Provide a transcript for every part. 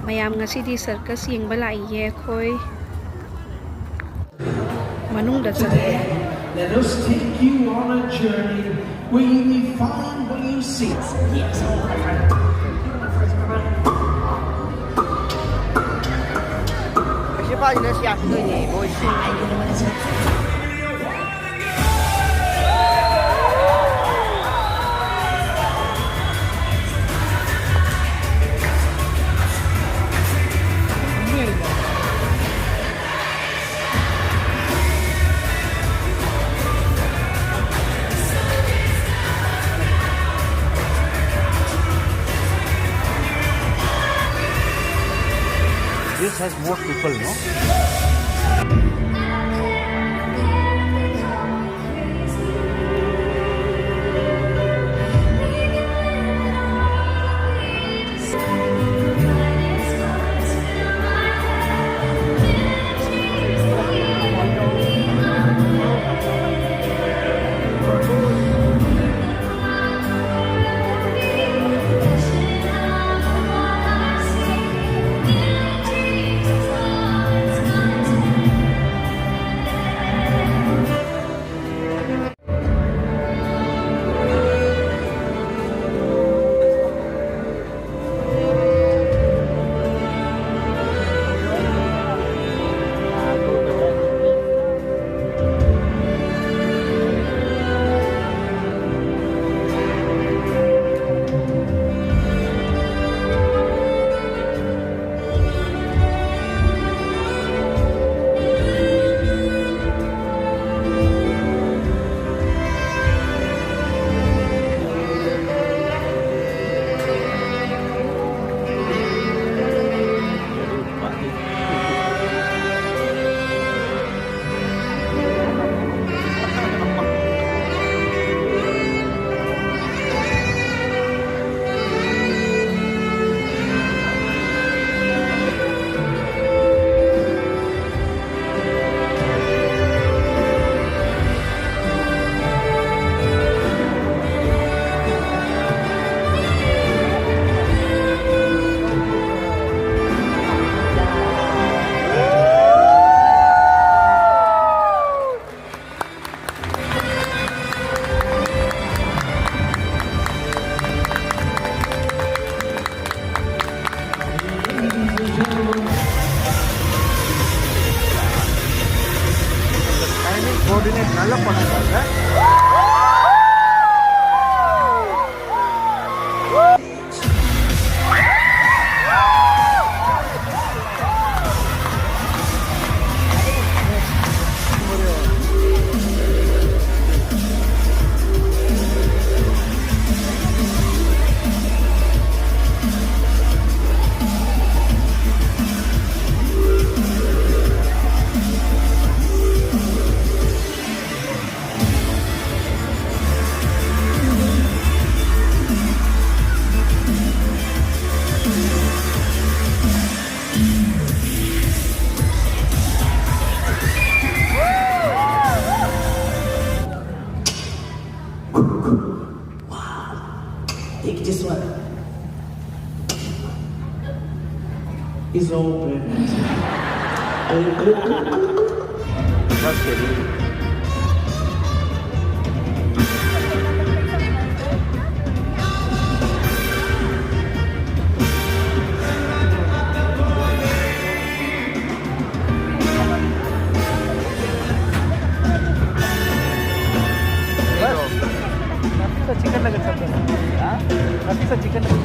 mayam ngasidi circus yengba laiye khoi manungda chale. Let us take you on a journey where you may find what you seek. Yes, my friend. This has more people, no? Coordinate நல்லா பண்ணுறாங்க. Take this one. It's open. That's it. Chicken nugget करते हैं रफीसा chicken nugget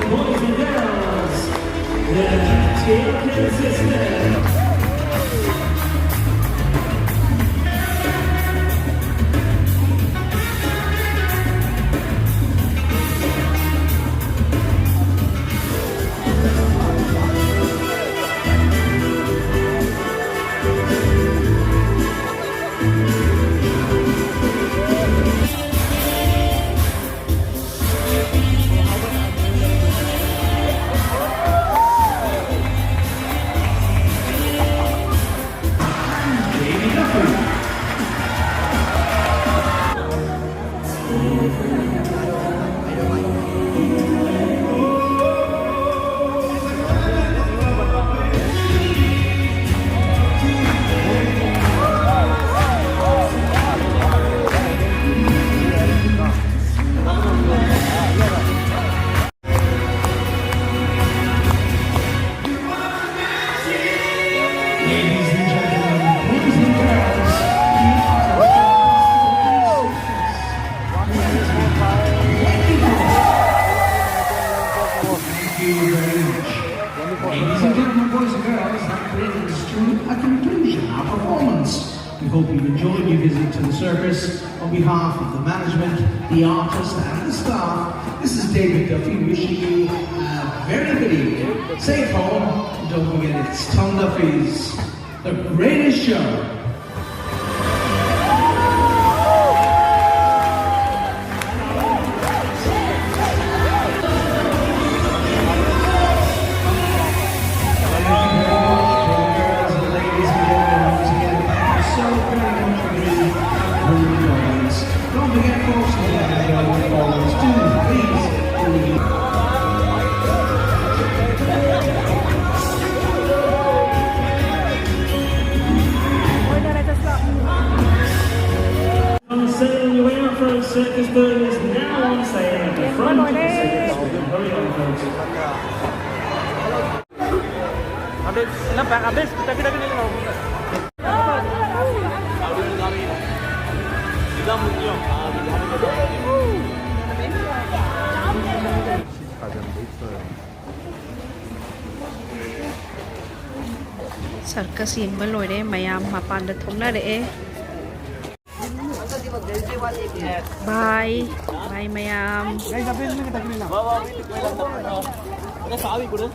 boys and girls, the Tilton Sisters. Ladies and gentlemen, boys and girls, thank you very much. Ladies and gentlemen, boys and girls, that brings to a conclusion our performance. We hope you've enjoyed your visit to the circus. On behalf of the management, the artists and the staff, this is David Duffy wishing you a very good evening. Safe home, and don't forget it's Tom Duffy's The Greatest Show. Don't forget, folks, to let go of phones too. Please, On sale, your way out for circus bird is now on sale at the front of the circus. Hurry on, folks. Habis, nampak habis kita kena mau. 가자는데 있어요. Circus yengba loire mayam mapanda thongnare. Bye. Bye mayam. Guys, habis ni kita kena. Bawa, kita kena. Ada sawi kuda.